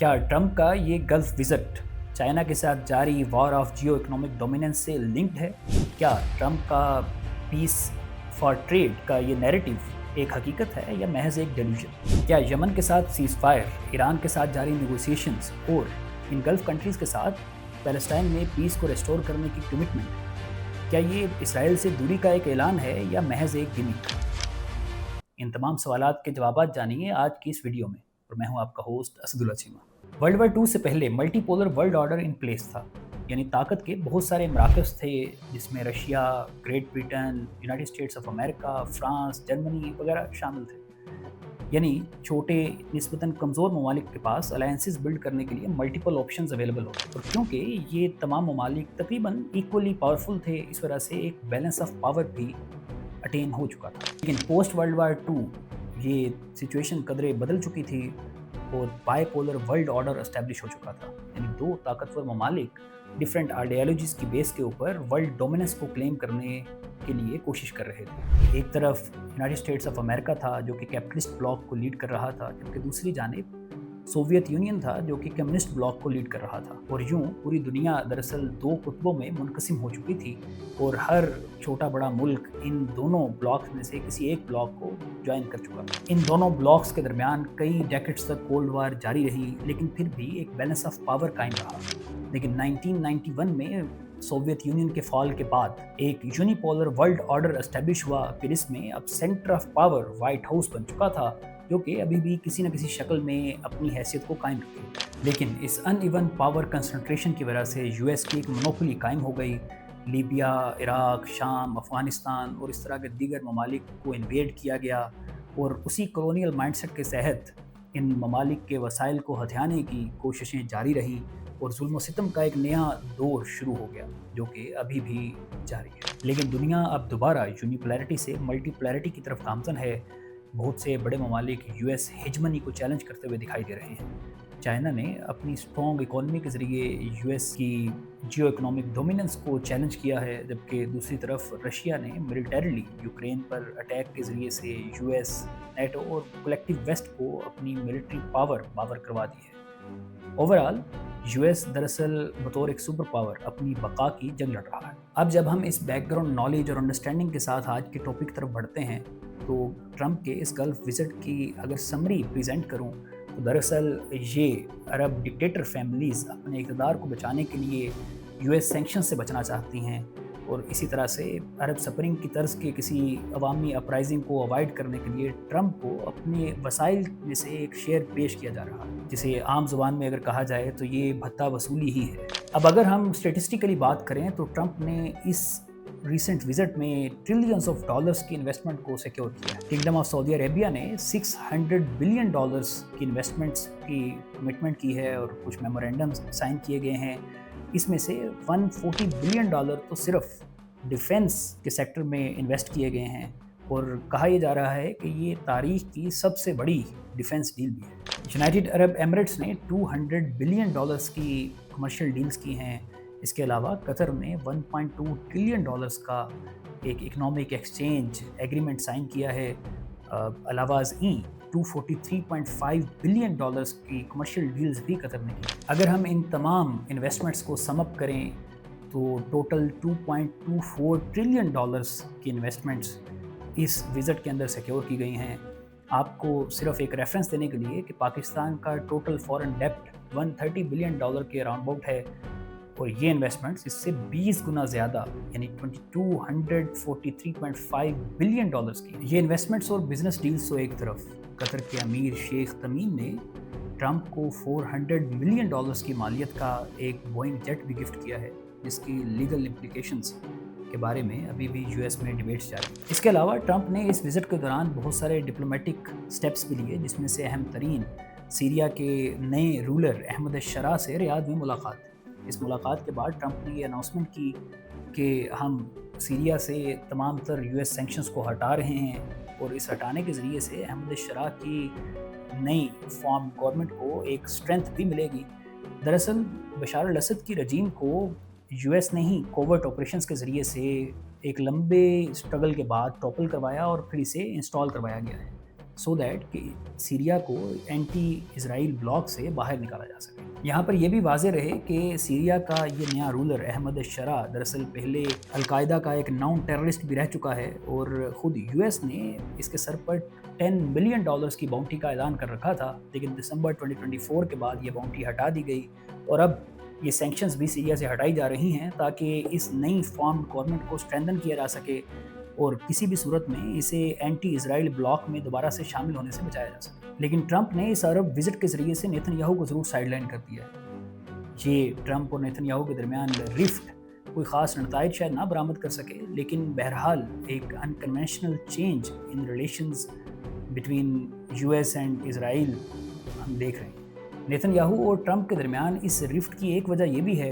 क्या ट्रंप का ये गल्फ विजिट चाइना के साथ जारी war of Jio economic dominance से लिंक्ड है? क्या ट्रंप का पीस फॉर ट्रेड का ये नैरेटिव एक हकीकत है या महज एक डेल्यूजन? क्या यमन के साथ सीज फायर, ईरान के साथ जारी नेगोशिएशंस और इन गल्फ कंट्रीज के साथ पैलेस्टाइन में पीस को रेस्टोर करने की कमिटमेंट, क्या ये इसराइल से दूरी का एक ऐलान है या महज एक गिमिक? इन तमाम सवालात के जवाब जानिए आज की इस वीडियो में, और मैं हूं आपका host Asadullah Cheema. World war II से पहले multipolar world order in place था, यानी ताकत के बहुत सारे मराकज़ थे जिसमें Russia, great Britain, United states of America, France, Germany वगैरह शामिल थे। यानी छोटे निस्बतन कमज़ोर ममालिक के पास अलायंसेस बिल्ड करने के लिए मल्टीपल ऑप्शंस अवेलेबल होते, और क्योंकि ये तमाम ममालिक तकरीबन इक्वली पावरफुल थे, इस वजह से एक बैलेंस ऑफ पावर भी अटेन हो चुका था। लेकिन पोस्ट वर्ल्ड वार II ये सिचुएशन कदरे बदल चुकी थी और बाइपोलर वर्ल्ड ऑर्डर एस्टेब्लिश हो चुका था, यानी दो ताकतवर ममालिक डिफरेंट आइडियोलॉजीज़ की बेस के ऊपर वर्ल्ड डोमिनेंस को क्लेम करने के लिए कोशिश कर रहे थे। एक तरफ यूनाइटेड स्टेट्स ऑफ अमेरिका था जो कि कैपिटलिस्ट ब्लॉक को लीड कर रहा था, जबकि दूसरी जानिब सोवियत यूनियन था जो कि कम्युनिस्ट ब्लॉक को लीड कर रहा था। और यूं पूरी दुनिया दरअसल दो कुतबों में मुनक़सिम हो चुकी थी और हर छोटा बड़ा मुल्क इन दोनों ब्लॉक्स में से किसी एक ब्लॉक को ज्वाइन कर चुका था। इन दोनों ब्लॉक्स के दरमियान कई डेकेड्स तक कोल्ड वार जारी रही, लेकिन फिर भी एक बैलेंस ऑफ पावर कायम रहा। लेकिन 1991 में सोवियत यूनियन के फॉल के बाद एक यूनिपोलर वर्ल्ड ऑर्डर एस्टेब्लिश हुआ, फिर इसमें अब centre of power white house बन चुका था, जो कि अभी भी किसी न किसी शक्ल में अपनी हैसियत को कायम रखे। लेकिन इस अनइवन पावर कंसंट्रेशन की वजह से यूएस की एक मोनोपोली कायम हो गई। लीबिया, इराक, शाम, अफ़गानिस्तान और इस तरह के दीगर ममालिक को इन्वेड किया गया, और उसी कॉलोनियल माइंडसेट के तहत इन ममालिक के वसाइल को हथियाने की कोशिशें जारी रही और जुल्म सितम का एक नया दौर शुरू हो गया, जो कि अभी भी जारी है। लेकिन दुनिया अब दोबारा यूनिपोलैरिटी से मल्टीपोलैरिटी की तरफ गामज़न है। बहुत से बड़े ममालिक यूएस हेजमनी को चैलेंज करते हुए दिखाई दे रहे हैं। चाइना ने अपनी स्ट्रॉन्ग इकोनॉमी के ज़रिए यूएस की जियो इकोनॉमिक डोमिनेंस को चैलेंज किया है, जबकि दूसरी तरफ रशिया ने मिलिटरीली यूक्रेन पर अटैक के ज़रिए से यूएस, नेटो और कलेक्टिव वेस्ट को अपनी मिलिट्री पावर करवा दी है। ओवरऑल यूएस दरअसल बतौर एक सुपर पावर अपनी बका की जंग लड़ रहा है। अब जब हम इस बैकग्राउंड नॉलेज और अंडरस्टैंडिंग के साथ आज के टॉपिक की तरफ बढ़ते हैं, तो ट्रंप के इस गल्फ विजिट की अगर समरी प्रेजेंट करूं, तो दरअसल ये अरब डिक्टेटर फैमिलीज़ अपने इक़्तिदार को बचाने के लिए यूएस सैंक्शन से बचना चाहती हैं, और इसी तरह से अरब स्प्रिंग की तर्ज के किसी अवामी अपराइजिंग को अवॉइड करने के लिए ट्रंप को अपने वसाइल में से एक शेयर पेश किया जा रहा है, जिसे आम ज़ुबान में अगर कहा जाए तो ये भत्ता वसूली ही है। अब अगर हम स्टेटिस्टिकली बात करें तो ट्रंप ने इस रिसेंट विजिट में ट्रिलियंस ऑफ डॉलर्स की इन्वेस्टमेंट को सिक्योर किया। किंगडम ऑफ सऊदी अरेबिया ने $600 बिलियन की इन्वेस्टमेंट्स की कमिटमेंट की है और कुछ मेमोरेंडम्स साइन किए गए हैं। इसमें से $140 बिलियन तो सिर्फ डिफेंस के सेक्टर में इन्वेस्ट किए गए हैं, और कहा यह जा रहा है कि ये तारीख की सबसे बड़ी डिफेंस डील भी है। यूनाइटेड अरब एमिरेट्स ने $200 बिलियन की कमर्शियल डील्स की हैं। इसके अलावा कतर ने $1.2 ट्रिलियन का एक इकोनॉमिक एक्सचेंज एग्रीमेंट साइन किया है। अलावाज $243.5 बिलियन की कमर्शियल डील्स भी कतर ने की। अगर हम इन तमाम इन्वेस्टमेंट्स को समअप करें तो टोटल $2.24 ट्रिलियन की इन्वेस्टमेंट्स इस विज़िट के अंदर सिक्योर की गई हैं। आपको सिर्फ एक रेफरेंस देने के लिए कि पाकिस्तान का टोटल फॉरेन डेप्ट $130 बिलियन के अराउंड अबाउट है, और ये इन्वेस्टमेंट्स इससे 20 गुना ज़्यादा यानी $243.5 बिलियन की। ये इन्वेस्टमेंट्स और बिजनेस डील्स तो एक तरफ, कतर के अमीर शेख तमीम ने ट्रंप को $400 मिलियन की मालियत का एक बोइंग जेट भी गिफ्ट किया है, जिसकी लीगल इम्प्लिकेशंस के बारे में अभी भी यूएस में डिबेट्स जारी हैं। इसके अलावा ट्रंप ने इस विजिट के दौरान बहुत सारे डिप्लोमेटिक स्टेप्स भी लिए, जिसमें से अहम तरीन सीरिया के नए रूलर अहमद शरा से रियाद में मुलाकात। इस मुलाकात के बाद ट्रंप ने ये अनाउंसमेंट की कि हम सीरिया से तमाम तर यूएस सैंक्शंस को हटा रहे हैं, और इस हटाने के ज़रिए से अहमद शरा की नई फॉर्म गवर्नमेंट को एक स्ट्रेंथ भी मिलेगी। दरअसल बशार अल असद की रजीम को यूएस ने ही कोवर्ट ऑपरेशंस के ज़रिए से एक लंबे स्ट्रगल के बाद टॉपल करवाया और फिर इसे इंस्टॉल करवाया गया है। सो दैट कि सीरिया को एंटी इसराइल ब्लॉक से बाहर निकाला जा सके। यहाँ पर यह भी वाज़ेह रहे कि सीरिया का ये नया रूलर अहमद शरा दरअसल पहले अलकायदा का एक नॉन टेररिस्ट भी रह चुका है और ख़ुद यूएस ने इसके सर पर $10 मिलियन की बाउंटी का ऐलान कर रखा था, लेकिन दिसंबर 2024 के बाद ये बाउंटी हटा दी गई और अब ये सैंक्शंस भी सीरिया से हटाई जा रही हैं ताकि इस नई फॉर्म गवर्नमेंट को स्ट्रेंथन किया जा सके और किसी भी सूरत में इसे एंटी इसराइल ब्लॉक में दोबारा से शामिल होने से बचाया जा सके। लेकिन ट्रंप ने इस अरब विजिट के ज़रिए से नेतन्याहू को ज़रूर साइडलाइन कर दिया है। ये ट्रंप और नेतन्याहू के दरमियान रिफ्ट कोई ख़ास नताइज शायद ना बरामद कर सके, लेकिन बहरहाल एक unconventional change in relations between US and Israel हम देख रहे हैं। नेतन्याहू और ट्रंप के दरमियान इस रिफ्ट की एक वजह यह भी है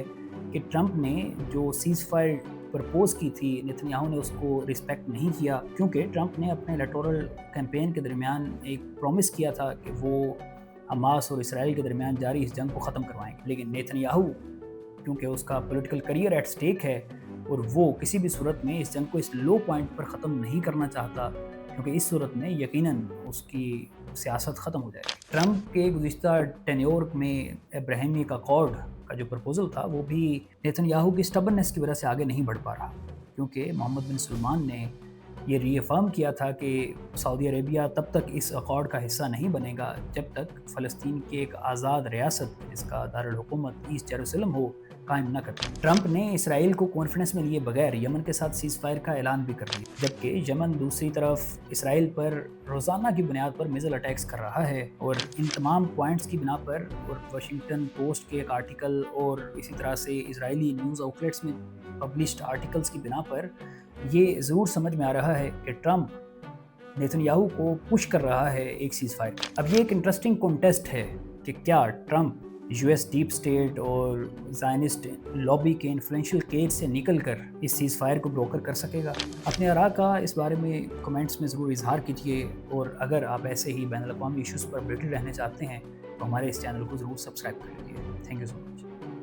कि ट्रंप ने जो सीज़ फायर प्रपोज़ की थी, नेतन्याहू ने उसको रिस्पेक्ट नहीं किया, क्योंकि ट्रंप ने अपने इलेक्टोरल कैंपेन के दरमियान एक प्रॉमिस किया था कि वो हमास और इसराइल के दरमियान जारी इस जंग को ख़त्म करवाएंगे। लेकिन नेतन्याहू, क्योंकि उसका पॉलिटिकल करियर एट स्टेक है और वो किसी भी सूरत में इस जंग को इस लो पॉइंट पर ख़त्म नहीं करना चाहता, क्योंकि इस सूरत में यकीनन उसकी सियासत ख़त्म हो जाएगी। ट्रंप के गुज़िश्ता टेन्योर में अब्राहमी अकॉर्ड का जो प्रपोज़ल था वो भी नेतन्याहू की स्टबननेस की वजह से आगे नहीं बढ़ पा रहा, क्योंकि मोहम्मद बिन सलमान ने ये रीअफर्म किया था कि सऊदी अरेबिया तब तक इस अकॉर्ड का हिस्सा नहीं बनेगा जब तक फ़लस्तीन की एक आज़ाद रियासत जिसका दारुल हुकूमत ईस्ट जेरूसलम हो कायम न करते। ट्रंप ने इसराइल को कॉन्फिडेंस में लिए बगैर यमन के साथ सीज़ फायर का ऐलान भी कर दिया, जबकि यमन दूसरी तरफ इसराइल पर रोज़ाना की बुनियाद पर मिज़ल अटैक्स कर रहा है। और इन तमाम पॉइंट्स की बिना पर और वाशिंगटन पोस्ट के एक आर्टिकल और इसी तरह से इसराइली न्यूज़ आउटलेट्स में पब्लिश्ड आर्टिकल्स की बिना पर ये ज़रूर समझ में आ रहा है कि ट्रंप नेतन्याहू को पुश कर रहा है एक सीज़ फायर। अब ये एक इंटरेस्टिंग कॉन्टेस्ट है कि क्या ट्रंप यूएस डीप स्टेट और ज़ायनिस्ट लॉबी के इन्फ्लुएंशियल केज से निकलकर इस सीज़ फायर को ब्रोकर कर सकेगा। अपने आरा का इस बारे में कमेंट्स में ज़रूर इजहार कीजिए, और अगर आप ऐसे ही बैनुल अक़वामी इशूज़ पर अपडेटेड रहना चाहते हैं तो हमारे इस चैनल को ज़रूर सब्सक्राइब कर लीजिए। Thank you so much.